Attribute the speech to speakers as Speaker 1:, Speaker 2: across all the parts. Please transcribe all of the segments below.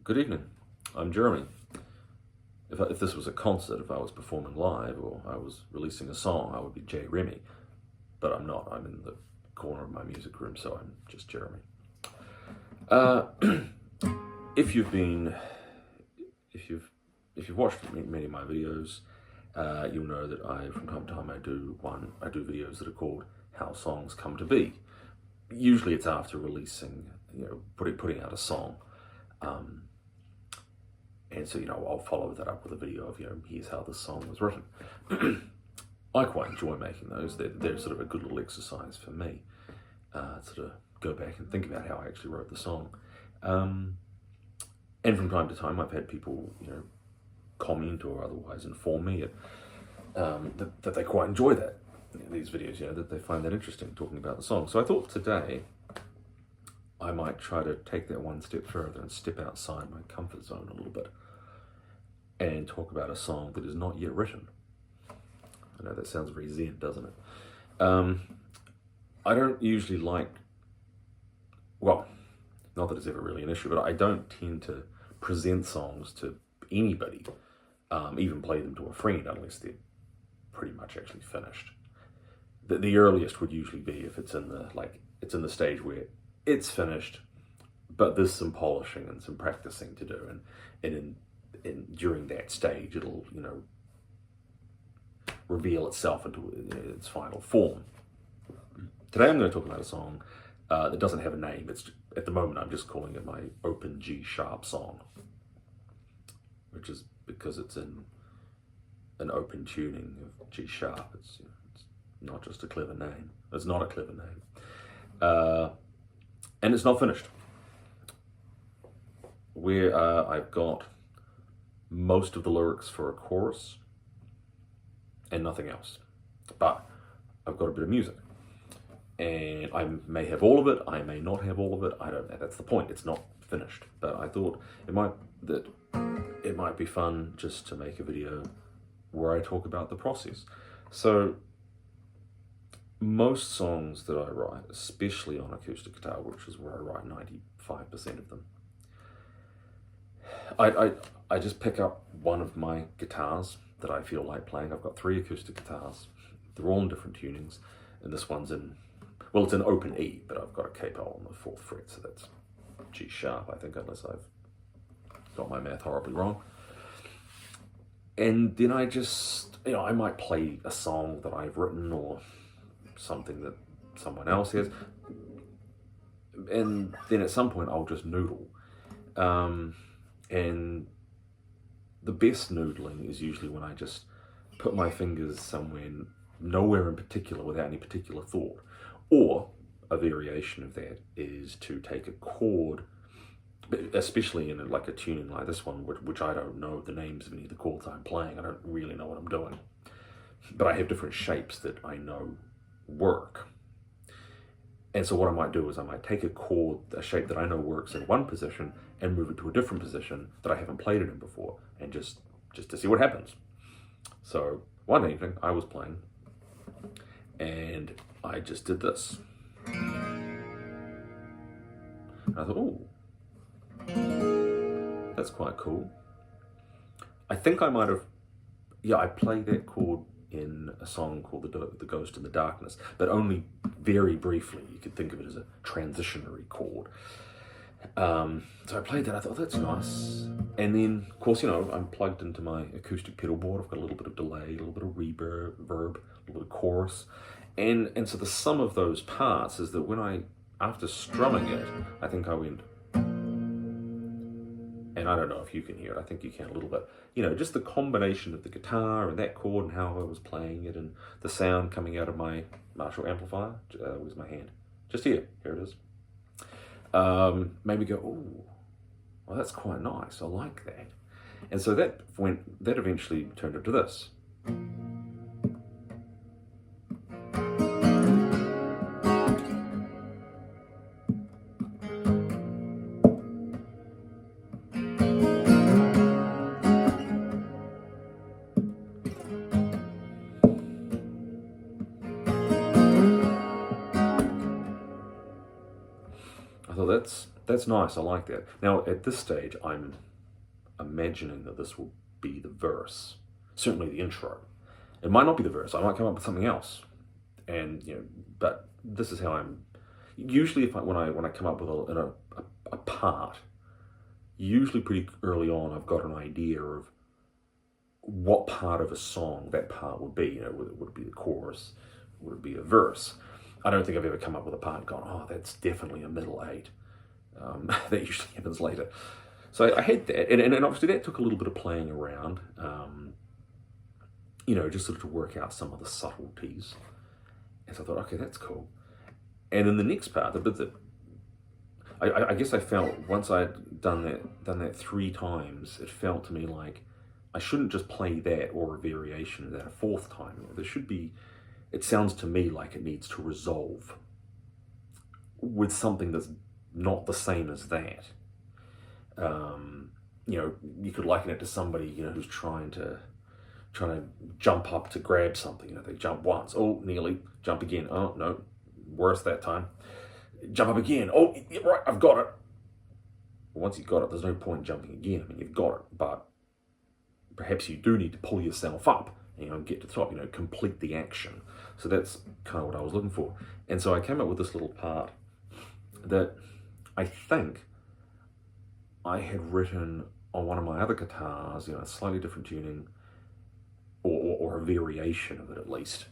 Speaker 1: Good evening, I'm Jeremy. If this was a concert, if I was performing live or I was releasing a song, I would be Jay Remy. But I'm not, I'm in the corner of my music room, so I'm just Jeremy. If you've watched many of my videos, you'll know that from time to time I do videos that are called How Songs Come to Be. Usually it's after releasing, putting out a song. And so, I'll follow that up with a video of, here's how this song was written. I quite enjoy making those. They're sort of a good little exercise for me. Sort of go back and think about how I actually wrote the song. And from time to time, I've had people, comment or otherwise inform me that they quite enjoy that, these videos, that they find that interesting, talking about the song. So I thought today I might try to take that one step further and step outside my comfort zone a little bit and talk about a song that is not yet written. I know that sounds very zen, doesn't it? I don't usually like, well, not that it's ever really an issue, but I don't tend to present songs to anybody, even play them to a friend unless they're pretty much actually finished. The earliest would usually be if it's in the stage where it's finished, but there's some polishing and some practicing to do, and during that stage, it'll reveal itself into its final form. Today, I'm going to talk about a song that doesn't have a name. At the moment, I'm just calling it my open G sharp song, which is because it's in an open tuning of G sharp. It's not just a clever name. It's not a clever name. And it's not finished. I've got most of the lyrics for a chorus and nothing else. But I've got a bit of music. And I may have all of it, I may not have all of it, I don't know. That's the point, it's not finished. But I thought it might be fun just to make a video where I talk about the process. So most songs that I write, especially on acoustic guitar, which is where I write 95% of them, I just pick up one of my guitars that I feel like playing. I've got 3 acoustic guitars. They're all in different tunings, and this one's it's an open E, but I've got a capo on the 4th fret, so that's G sharp, I think, unless I've got my math horribly wrong. And then I just, I might play a song that I've written or something that someone else has, and then at some point I'll just noodle. And the best noodling is usually when I just put my fingers somewhere, nowhere in particular, without any particular thought. Or a variation of that is to take a chord, especially in a tuning like this one, which I don't know the names of any of the chords I'm playing. I don't really know what I'm doing. But I have different shapes that I know work. And so what I might do is I might take a shape that I know works in one position and move it to a different position that I haven't played it in before, and just to see what happens. So one evening I was playing and I just did this. And I thought, oh, that's quite cool. I think I might have, I played that chord in a song called The Ghost in the Darkness, but only very briefly. You could think of it as a transitionary chord. So I played that, I thought, that's nice. And then, of course, I'm plugged into my acoustic pedal board. I've got a little bit of delay, a little bit of reverb, a little bit of chorus. And so the sum of those parts is that after strumming it, I think I went, and I don't know if you can hear it, I think you can a little bit, just the combination of the guitar and that chord and how I was playing it and the sound coming out of my Marshall amplifier. Where's my hand? Just here it is. Maybe go, oh, well, that's quite nice, I like that. And so that eventually turned into this. I thought That's nice. I like that. Now, at this stage, I'm imagining that this will be the verse. Certainly the intro. It might not be the verse. I might come up with something else. And, but this is how I'm... Usually when I come up with a part, usually pretty early on, I've got an idea of what part of a song that part would be. Would it be the chorus? Would it be a verse? I don't think I've ever come up with a part and gone, oh, that's definitely a middle eight. That usually happens later. So I had that, and obviously that took a little bit of playing around, just sort of to work out some of the subtleties. And so I thought, okay, that's cool. And then the next part, the bit that I guess I felt once I'd done that 3 times, it felt to me like I shouldn't just play that or a variation of that a 4th time. There should be. It sounds to me like it needs to resolve with something that's not the same as that. You could liken it to somebody, who's trying to jump up to grab something. They jump once, oh, nearly, jump again, oh, no, worse that time. Jump up again, oh, yeah, right, I've got it. Once you've got it, there's no point jumping again. I mean, you've got it, but perhaps you do need to pull yourself up and get to the top, complete the action. So that's kind of what I was looking for. And so I came up with this little part that I think I had written on one of my other guitars, a slightly different tuning, or a variation of it at least.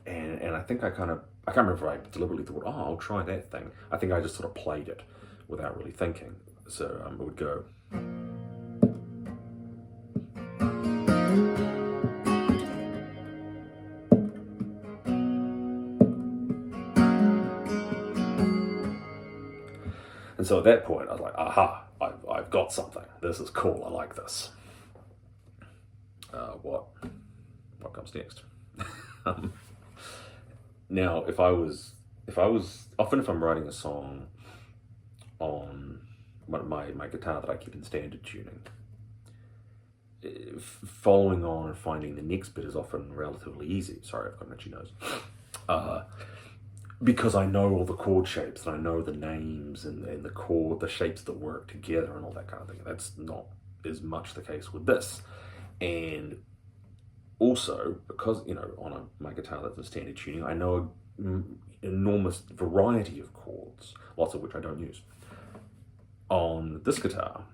Speaker 1: And I think I can't remember if I deliberately thought, oh, I'll try that thing. I think I just sort of played it without really thinking. So it would go... And so at that point, I was like, aha, I've got something. This is cool. I like this. What comes next? Now, if I'm writing a song on my guitar that I keep in standard tuning, following on and finding the next bit is often relatively easy. Sorry, I've got an itchy nose. Because I know all the chord shapes and I know the names and the shapes that work together and all that kind of thing. That's not as much the case with this. And also, because, on my guitar that's a standard tuning, I know an enormous variety of chords, lots of which I don't use. On this guitar,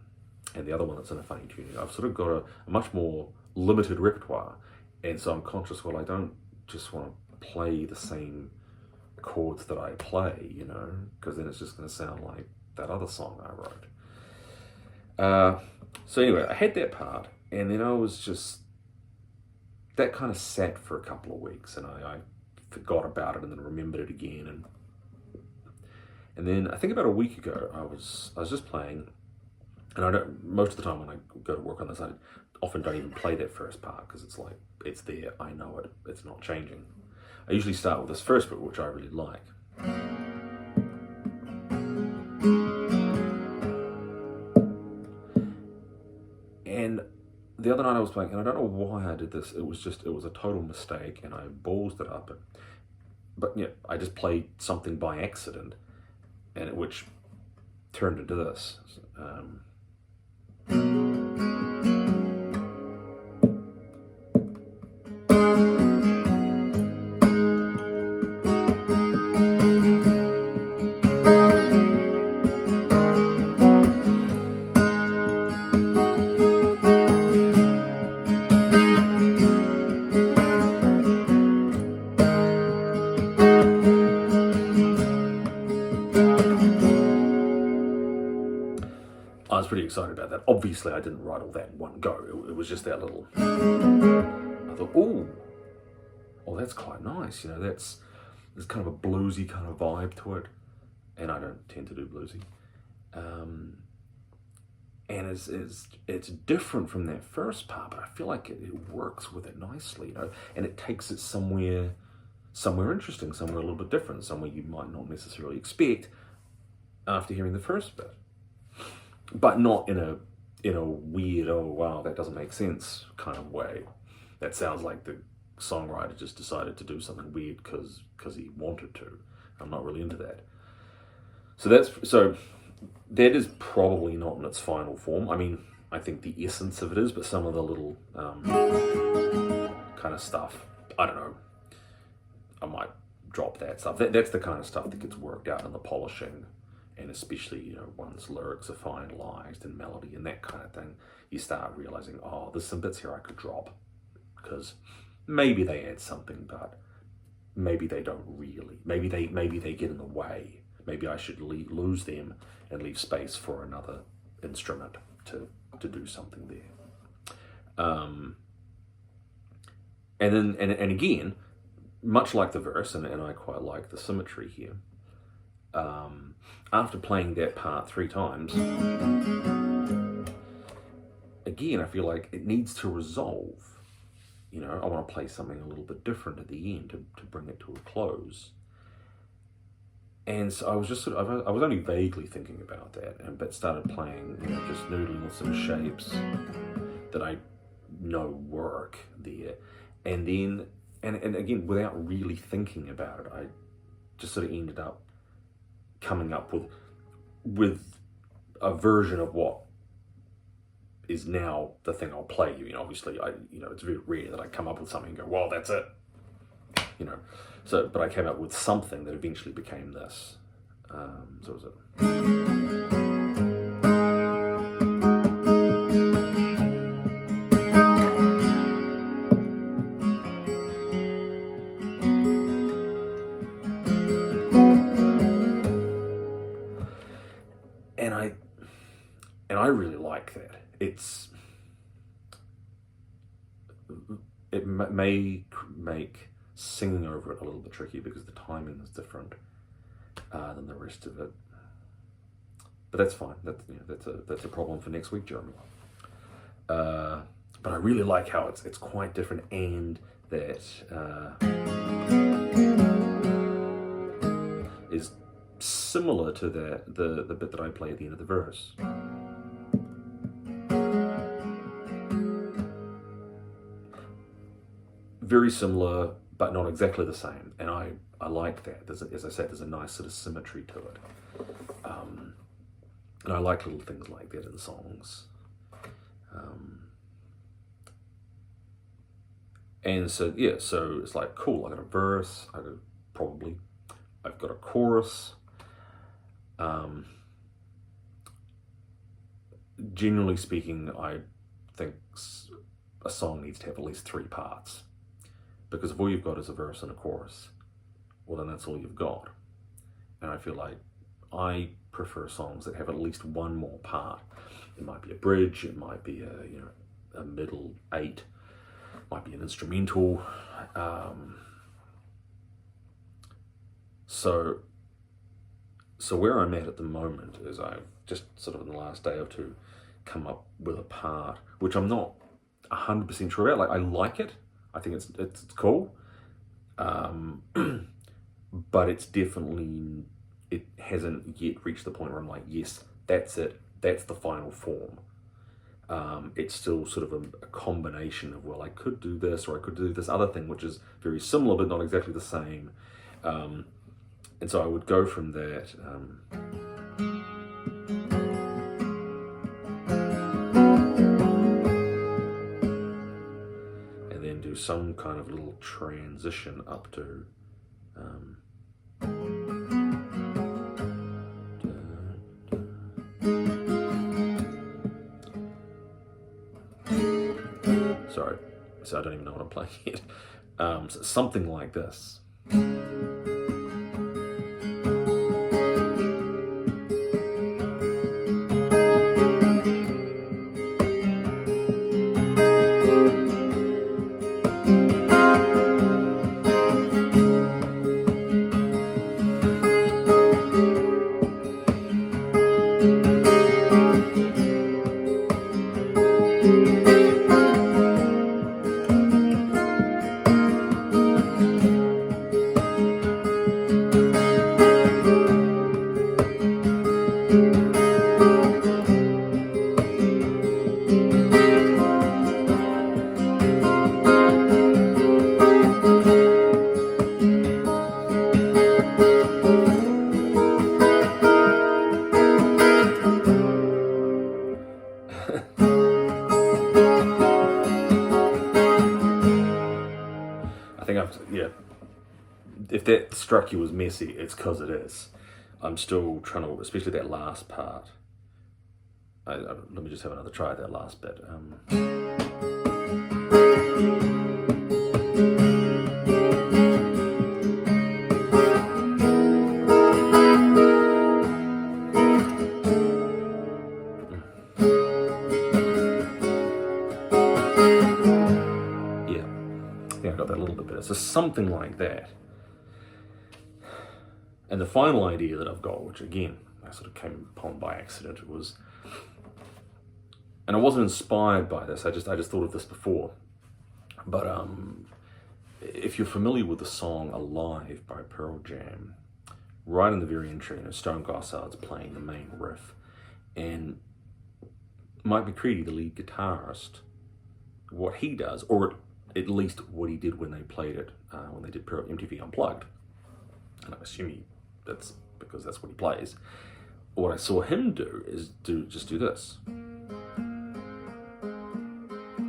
Speaker 1: and the other one that's in a funny tuning, I've sort of got a much more limited repertoire. And so I'm conscious, well, I don't just want to play the same chords that I play, because then it's just going to sound like that other song I wrote. So anyway, I had that part, and then I was just, that kind of sat for a couple of weeks, and I forgot about it and then remembered it again, and then I think about a week ago, I was just playing, and most of the time when I go to work on this, I often don't even play that first part, because it's like, it's there, I know it, it's not changing. I usually start with this first bit, which I really like. And the other night I was playing, and I don't know why I did this, it was a total mistake, and I ballsed it up. But yeah, I just played something by accident, and which turned into this. I was pretty excited about that. Obviously, I didn't write all that in one go. It was just that little... I thought, oh, that's quite nice. There's kind of a bluesy kind of vibe to it. And I don't tend to do bluesy. And it's different from that first part, but I feel like it works with it nicely, and it takes it somewhere interesting, somewhere a little bit different, somewhere you might not necessarily expect after hearing the first bit. But not in a weird, oh wow, that doesn't make sense kind of way. That sounds like the songwriter just decided to do something weird because he wanted to. I'm not really into that. So that is probably not in its final form. I mean, I think the essence of it is, but some of the little kind of stuff, I don't know, I might drop that stuff. That's the kind of stuff that gets worked out in the polishing, and especially, you know, once lyrics are finalized and melody and that kind of thing, you start realizing, oh, there's some bits here I could drop, because maybe they add something, but maybe they don't really. Maybe they get in the way. Maybe I should lose them and leave space for another instrument to do something there. And then and again, much like the verse, and I quite like the symmetry here. After playing that part 3 times, again, I feel like it needs to resolve. You know, I want to play something a little bit different at the end to bring it to a close. And so I was just I was only vaguely thinking about that, but started playing, you know, just noodling with some shapes that I know work there. And then, and again, without really thinking about it, I just sort of ended up coming up with a version of what is now the thing I'll play. You know, obviously, it's very rare that I come up with something and go, well, that's it. You know, so, but I came up with something that eventually became this. So was it? And I really like that. It may make singing over it a little bit tricky because the timing is different than the rest of it. But that's fine. That's a problem for next week, Jeremy. But I really like how it's quite different, and that is similar to the bit that I play at the end of the verse. Very similar, but not exactly the same, and I like that. As I said, there's a nice sort of symmetry to it, and I like little things like that in songs. And so yeah, so it's like, cool, I got a verse, I've got a chorus. Generally speaking, I think a song needs to have at least 3 parts. Because if all you've got is a verse and a chorus, well, then that's all you've got. And I feel like I prefer songs that have at least one more part. It might be a bridge, it might be a middle 8, it might be an instrumental. So where I'm at the moment is I've just sort of in the last day or two come up with a part, which I'm not 100% sure about. Like, I like it. I think it's cool, but it's definitely, it hasn't yet reached the point where I'm like, yes, that's it, that's the final form. It's still sort of a combination of, well, I could do this, or I could do this other thing, which is very similar but not exactly the same. And so I would go from that. Do some kind of little transition up to sorry, so I don't even know what I'm playing yet. So something like this. I think yeah. If that struck you as messy, it's because it is. I'm still trying to, especially that last part. Let me just have another try at that last bit. Yeah, I got that a little bit better. So something like that. And the final idea that I've got, which again, I sort of came upon by accident, was, and I wasn't inspired by this, I just thought of this before. But if you're familiar with the song Alive by Pearl Jam, right in the very intro, Stone Gossard's playing the main riff, and Mike McCready, the lead guitarist, what he does, or at least what he did when they played it, when they did MTV Unplugged, and I'm assuming that's because that's what he plays. What I saw him do is just do this.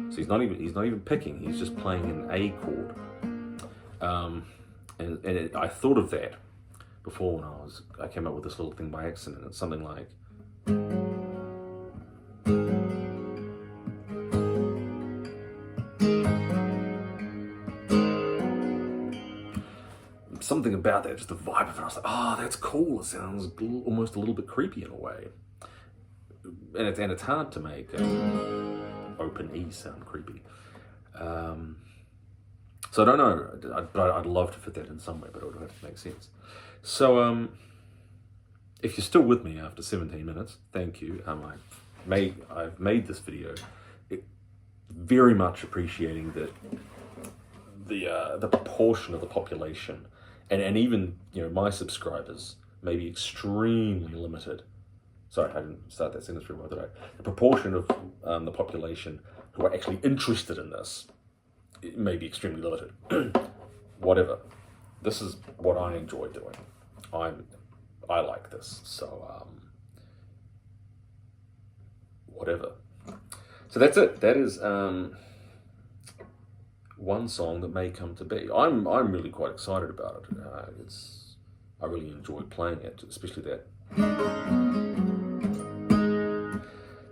Speaker 1: So he's not even picking; he's just playing an A chord. I thought of that before when I came up with this little thing by accident. It's something like. Something about that, just the vibe of it. I was like, oh, that's cool. It sounds almost a little bit creepy in a way. And it's hard to make open E sound creepy. So I don't know, but I'd love to fit that in some way, but it would have to make sense. So if you're still with me after 17 minutes, thank you. I've made this video very much appreciating that the proportion of the population and even my subscribers may be extremely limited. Sorry, I didn't start that sentence very well, did I? The proportion of the population who are actually interested in this, it may be extremely limited. Whatever. This is what I enjoy doing. I like this, so whatever. So that's it. That is one song that may come to be. I'm really quite excited about it. I really enjoy playing it, especially that.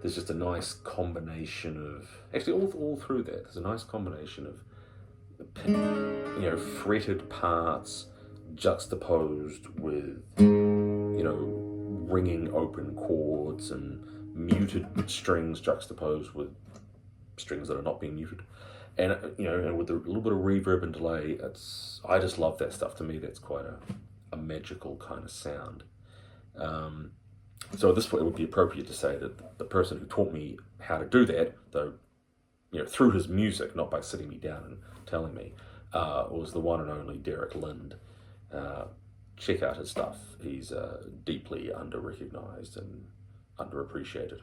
Speaker 1: There's just a nice combination of, actually all through that, there's a nice combination of, fretted parts juxtaposed with, ringing open chords and muted strings juxtaposed with strings that are not being muted. And, and with a little bit of reverb and delay, I just love that stuff. To me, that's quite a magical kind of sound. So at this point, it would be appropriate to say that the person who taught me how to do that, though, through his music, not by sitting me down and telling me, was the one and only Derek Lind. Check out his stuff. He's deeply under-recognized and underappreciated.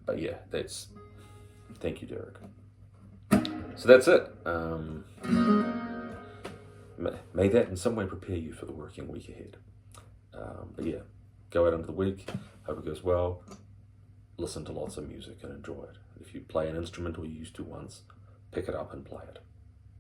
Speaker 1: But yeah, thank you, Derek. So that's it. May that in some way prepare you for the working week ahead. But yeah, go out into the week, hope it goes well, listen to lots of music and enjoy it. If you play an instrument or you used to once, pick it up and play it.